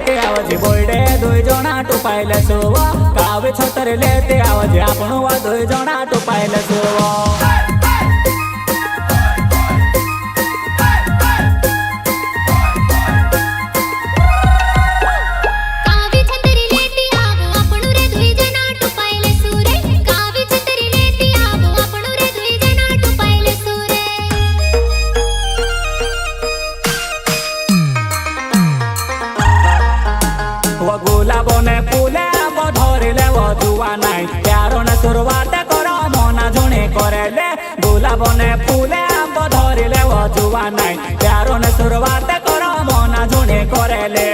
लेते आवजे बोलडे दुई जना टुपाइले सोवा कावे छतर लेते आवजे आपणो वा दुई जना टुपाइले सोवा गुलाबोने फूले धरिले वधुआ नाई प्यारो ने शुरुआत करो मना झुणी करेले गुलाबोने फूले धरिले वधुआ नाई प्यारो ने शुरुआत करो मना झुणी करेले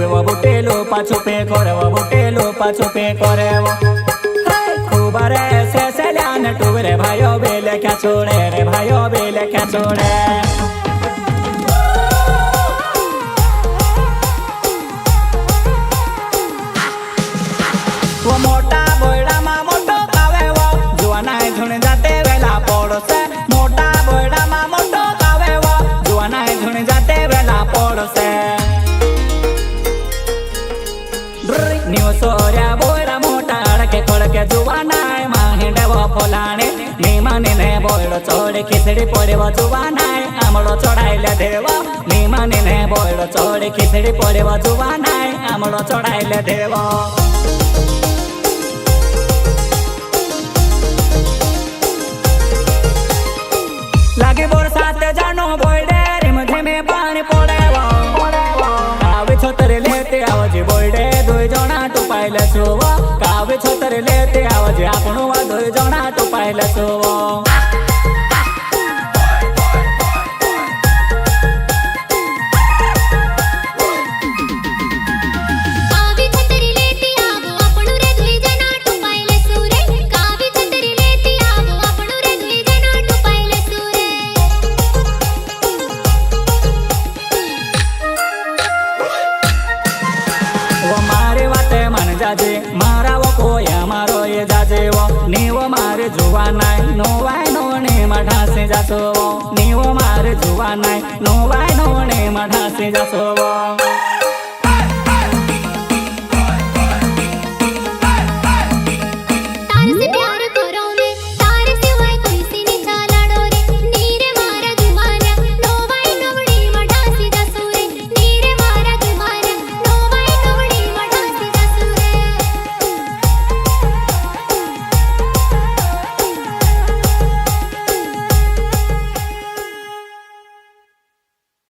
वो बुटेलो पाछो पे करे वो बुटेलो पाछो पे करे वो खूब रे से सल्यान टुरे भाइयों बेले क्या छोड़े रे भाइयों बेले क्या छोड़े वो मोटा बोयडा मा मोटो कावे वो जुआना झुण जाते वेला पड़ो से मोटा बोयडा मा मोटो कावे वो जुआना झुण जाते वेला पड़ो से नीव सोर्या बोयडा मोटा अड़के खड़के जुवानाय माहिंडे वो फोलाणे नीमानी ने बोयडो चोड़े खिचड़ी पड़े वो जुवानाय आमड़ो चढ़ाइले देवो नीमानी ने बोयडो चोड़े खिचड़ी पड़े वो जुवानाय आमड़ो चढ़ाइले देवो लागे बरसात जानो बोयडे रिम झिमे पानी पड़े वो कावे छतर लेते आवजे बोयडे दुई जना टुपाइले सोवा कावे छतर लेते आवजे आपणो वा दुई जना टुपाइले सोवा जाजे मारा वो कोया मारो ये जाजे वो नीवो मारे जुवा नाई नोवाय नोने मढ़ा से जासो वो नीवो मारे जुवा नाई नोवाय नोने मढ़ा से जासो वो